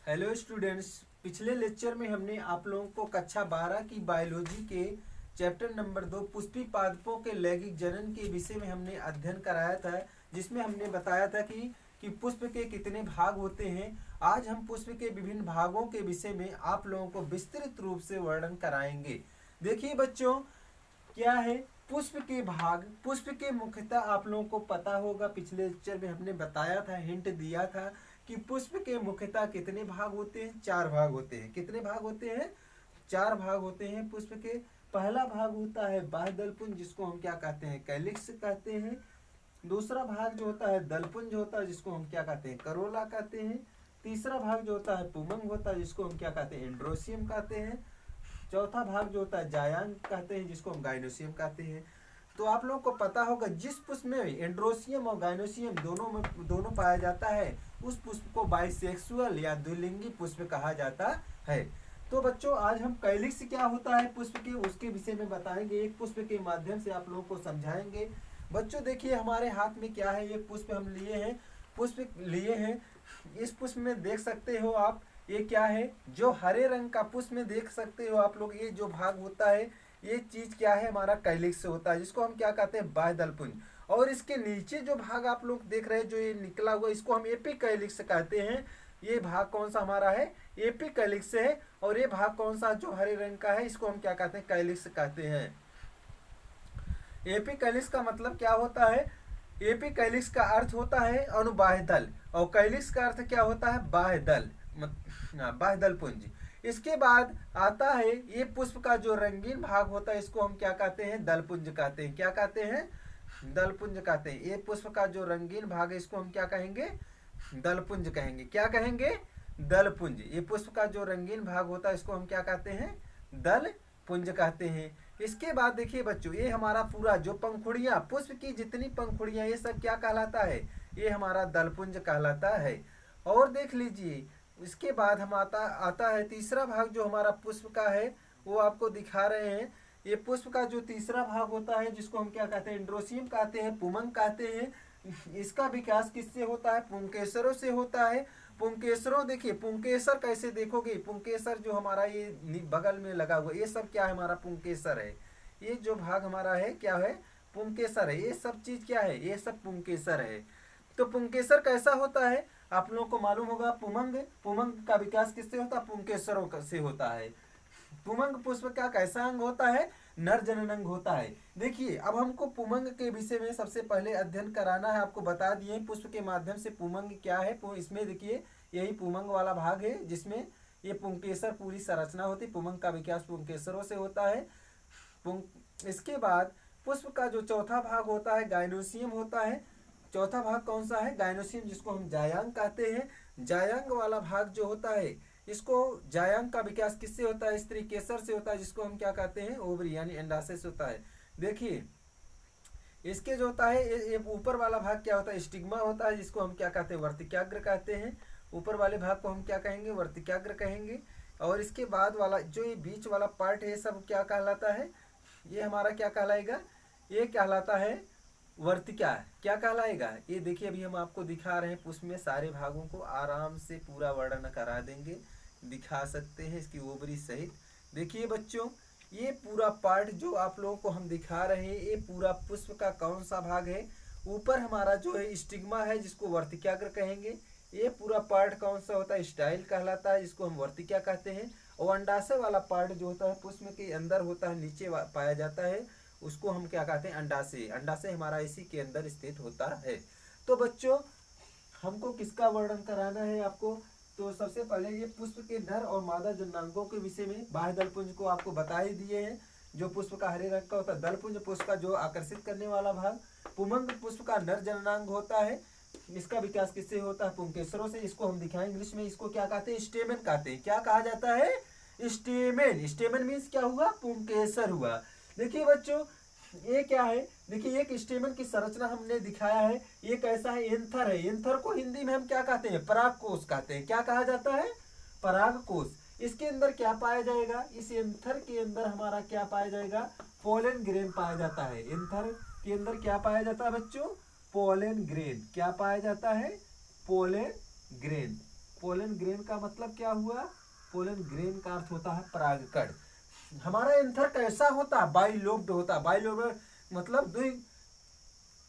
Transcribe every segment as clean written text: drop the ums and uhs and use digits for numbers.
Hello students. पिछले lecture में हमने आप लोगों को कक्षा 12 की बायोलॉजी के चैप्टर नंबर 2 पुष्पी पादपों के लैंगिक जनन के विषय में हमने अध्ययन कराया था, जिसमें हमने बताया था कि पुष्प के कितने भाग होते हैं। आज हम पुष्प के विभिन्न भागों के विषय में आप लोगों को विस्तृत रूप से वर्णन कराएंगे। देखिए बच्चों, क्या है पुष्प के भाग। पुष्प के मुख्यतः आप लोगों को पता होगा, पिछले लेक्चर में हमने बताया था, हिंट दिया था कि पुष्प के मुख्यतः कितने भाग होते हैं। 4 भाग होते हैं। कितने भाग होते हैं? 4 भाग होते हैं पुष्प के। पहला भाग होता है बाह्य दलपुंज, जिसको हम क्या कहते हैं? कैलिक्स कहते हैं। दूसरा भाग जो होता है दलपुंज होता है, जिसको हम क्या कहते हैं? करोला कहते हैं। तीसरा भाग जो होता है पुमंग होता है, जिसको हम क्या कहते हैं? एंड्रोसियम कहते हैं। चौथा भाग जो होता है जायांग कहते हैं, जिसको हम गाइनोसियम कहते हैं। तो आप लोगों को पता होगा, जिस पुष्प में एंड्रोसियम और गाइनोसियम दोनों पाया जाता है, उस पुष्प को बाइसेक्सुअल या द्विलिंगी पुष्प कहा जाता है। तो बच्चों, आज हम कैलिक्स क्या होता है पुष्प के, उसके विषय में बताएंगे। एक पुष्प के माध्यम से आप लोगों को समझाएंगे। बच्चों देखिए, हमारे हाथ में क्या है? एक पुष्प हम लिए हैं। पुष्प लिए हैं। इस पुष्प में देख सकते हो आप, ये क्या है? जो हरे रंग का पुष्प में देख सकते हो आप लोग, ये जो भाग होता है, ये चीज क्या है? हमारा कैलिक्स होता है, जिसको हम क्या कहते हैं? बाह्य दलपुंज। और इसके नीचे जो भाग आप लोग देख रहे हैं, जो ये निकला हुआ, इसको हम एपिकैलिक्स कहते हैं। ये भाग कौन सा हमारा है? एपिकैलिक्स है। और ये भाग कौन सा जो हरे रंग का है, इसको हम क्या कहते हैं? कैलिक्स कहते हैं। एपिकैलिक्स का मतलब क्या होता है? एपिकैलिक्स का अर्थ होता है अनुबाह्य दल, और कैलिक्स का अर्थ क्या होता है? बाह्य दल, बाह्य दल पुंज। इसके बाद आता है ये पुष्प का जो रंगीन भाग होता है, इसको हम क्या कहते हैं? दलपुंज कहते हैं। क्या कहते हैं? दलपुंज कहते हैं। ये पुष्प का जो रंगीन भाग है, इसको हम क्या कहेंगे? दलपुंज कहेंगे। क्या कहेंगे? दलपुंज। ये पुष्प का जो रंगीन भाग होता है, इसको हम क्या कहते हैं? दलपुंज कहते हैं। इसके बाद देखिए बच्चों, ये हमारा पूरा जो पंखुड़ियां, पुष्प की जितनी पंखुड़ियां, ये सब क्या कहलाता है? ये हमारा दलपुंज कहलाता है। और देख लीजिए, इसके बाद हम आता है तीसरा भाग जो हमारा पुष्प का है, वो आपको दिखा रहे हैं। ये पुष्प का जो तीसरा भाग होता है, जिसको हम क्या कहते हैं? एंड्रोसियम कहते हैं, पुमंग कहते हैं। इसका विकास किससे होता है? पुंकेसरों से होता है। पुंकेसरों, देखिए पुंकेसर कैसे देखोगे? पुंकेसर जो हमारा ये बगल में लगा हुआ, ये सब क्या है? हमारा पुंकेसर है। ये जो भाग हमारा है क्या है? पुंकेसर है। ये सब चीज क्या है? ये सब पुंकेसर है। तो पुंकेसर कैसा होता है? आप लोगों को मालूम होगा, पुमंग। पुमंग का विकास किससे होता है? पुंकेसरों से होता है। पुमंग पुष्प का कैसा अंग होता है? नर जनन अंग होता है। देखिए, अब हमको पुमंग के विषय में सबसे पहले अध्ययन कराना है। आपको बता दिए पुष्प के माध्यम से पुमंग क्या है। इसमें देखिए, यही पुमंग वाला भाग है, जिसमें ये पुंकेसर पूरी संरचना होती है। पुमंग का विकास पुंकेसरों से होता है। इसके बाद पुष्प का जो चौथा भाग होता है, गाइनोसियम होता है। चौथा भाग कौन सा है? गाइनोसियम, जिसको हम जायांग कहते हैं। जायांग वाला भाग जो होता है, इसको जायांग का विकास किससे होता है? स्त्री केसर से होता है, जिसको हम क्या कहते हैं? ओवरी यानी अंडाशय से होता है। देखिए, इसके जो होता है, ये ऊपर वाला भाग क्या होता है? स्टिग्मा होता है, जिसको हम क्या कहते हैं? वर्तिकाग्र कहते हैं। ऊपर वाले भाग को हम क्या कहेंगे? वर्तिकाग्र कहेंगे। और इसके बाद वाला जो ये बीच वाला पार्ट है, सब क्या कहलाता है? ये हमारा क्या कहलाएगा? ये कहलाता है वर्तिका। क्या कहलाएगा? ये देखिए, अभी हम आपको दिखा रहे हैं पुष्प में सारे भागों को, आराम से पूरा वर्णन करा देंगे, दिखा सकते हैं इसकी ओवरी सहित। देखिए बच्चों, ये पूरा पार्ट जो आप लोगों को हम दिखा रहे हैं, ये पूरा पुष्प का कौन सा भाग है? ऊपर हमारा जो है स्टिग्मा है, जिसको वर्तिकाग्र कहेंगे। ये पूरा पार्ट कौन सा होता है? स्टाइल कहलाता है, जिसको हम वर्तिका कहते हैं। और अंडाशय वाला पार्ट जो होता है, पुष्प के अंदर होता है, नीचे पाया जाता है, उसको हम क्या कहते हैं? अंडाशय। अंडाशय हमारा इसी के अंदर स्थित होता है। तो बच्चों, हमको किसका वर्णन कराना है आपको? तो सबसे पहले ये पुष्प के नर और मादा जननांगों के विषय में बाह्य दलपुंज को आपको बता ही दिए हैं। जो पुष्प का हरे रंग का होता है दलपुंज, पुष्प का जो आकर्षित करने वाला भाग। पुमंग पुष्प का नर जननांग होता है। इसका विकास किससे होता है? पुंकेसरों से। इसको हम दिखाएं इंग्लिश में, इसको क्या कहते हैं? स्टेमन कहते हैं। क्या कहा जाता है? स्टेमन। स्टेमन मीन्स क्या हुआ? पुंकेसर हुआ। देखिए बच्चों, ये क्या है? देखिए, एक स्टेमन की संरचना हमने दिखाया है। ये कैसा है? एंथर है। एंथर को हिंदी में हम क्या कहते हैं? परागकोश कहते हैं। क्या कहा जाता है? परागकोश। इसके अंदर क्या पाया जाएगा? इस एंथर के अंदर हमारा क्या पाया जाएगा? पोलन ग्रेन पाया जाता है। एंथर के अंदर क्या पाया जाता है बच्चों? Pollen grain. क्या पाया जाता है? Pollen grain. पोलन ग्रेन का मतलब क्या हुआ? पोलन ग्रेन का अर्थ होता है परागकण। हमारा एंथर कैसा होता है? बाइलोब्ड होता है। बाइलोब्ड मतलब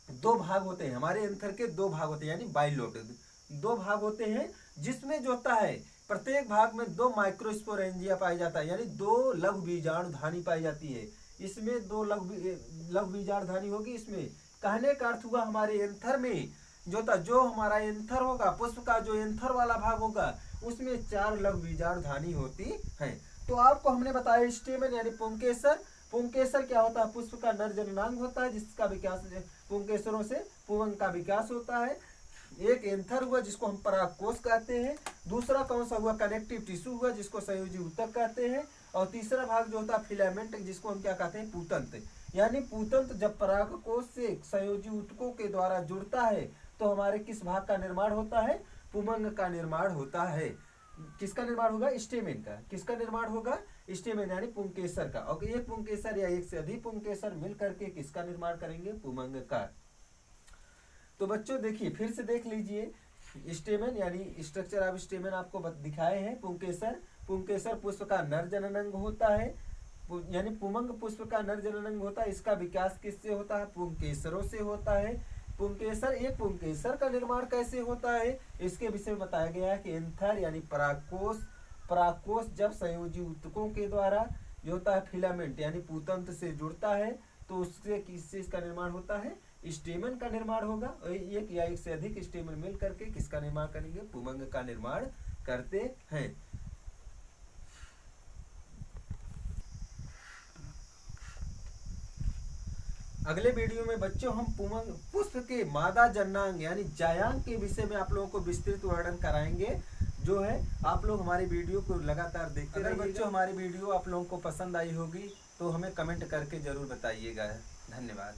दो भाग होते हैं। हमारे एंथर के दो भाग होते हैं, यानी बाइलोब्ड दो भाग होते हैं, जिसमें जो होता है प्रत्येक भाग में दो माइक्रोस्पोरेंजिया पाया जाता है, यानी दो लघु बीजाणुधानी पाई जाती है। इसमें दो लघु बीजाणुधानी होगी। इसमें कहने का अर्थ हुआ हमारे एंथर में जो हमारा एंथर होगा, पुष्प का जो एंथर वाला भाग होगा, उसमें 4 लघु बीजाणुधानी होती है। तो आपको हमने बताया स्टेमन यानी पुंकेसर। पुंकेसर क्या होता है? पुष्प का नर जननांग होता है, जिसका विकास पुंकेसरों से पुंग का विकास होता है। एक एंथर हुआ जिसको हम परागकोश कहते हैं। दूसरा कौन सा हुआ? कनेक्टिव टिश्यू हुआ जिसको संयोजी ऊतक कहते हैं। और तीसरा भाग जो होता है फिलामेंट, जिसको हम क्या कहते हैं? पूतंत्र। यानी पूतंत्र जब परागकोश से संयोजी ऊतकों के द्वारा जुड़ता है तो हमारे किस भाग का निर्माण होता है? पुमंग का निर्माण होता है। किसका निर्माण होगा? स्टेमेन का। किसका निर्माण होगा? स्टेमेन यानी पुंकेसर का। और एक पुंकेसर या एक से अधिक पुंकेसर मिल करके किसका निर्माण करेंगे? पुमंग का। तो बच्चों देखिए, फिर से देख लीजिए, स्टेमेन यानी स्ट्रक्चर ऑफ स्टेमेन आपको दिखाए हैं। पुंकेसर पुष्प का नर जननांग होता है, यानी पुमंग पुष्प का नर जननांग होता है। इसका विकास किससे होता है? पुंकेसरों से होता है। एक पुंकेसर का निर्माण कैसे होता है, इसके विषय में बताया गया है कि एंथर यानी परागकोश जब संयोजी ऊतकों के द्वारा जो होता है फिलामेंट यानी पूतंत्र से जुड़ता है तो उससे किस चीज का निर्माण होता है? स्टेमन का निर्माण होगा। और एक या एक से अधिक स्टेमन मिल करके किसका निर्माण करेंगे? पुमंग का निर्माण करते हैं। अगले वीडियो में बच्चों हम पुमंग पुष्प के मादा जननांग यानी जायांग के विषय में आप लोगों को विस्तृत वर्णन कराएंगे। जो है आप लोग हमारी वीडियो को लगातार देखते रहिए। बच्चों हमारी वीडियो आप लोगों को पसंद आई होगी तो हमें कमेंट करके जरूर बताइएगा। धन्यवाद।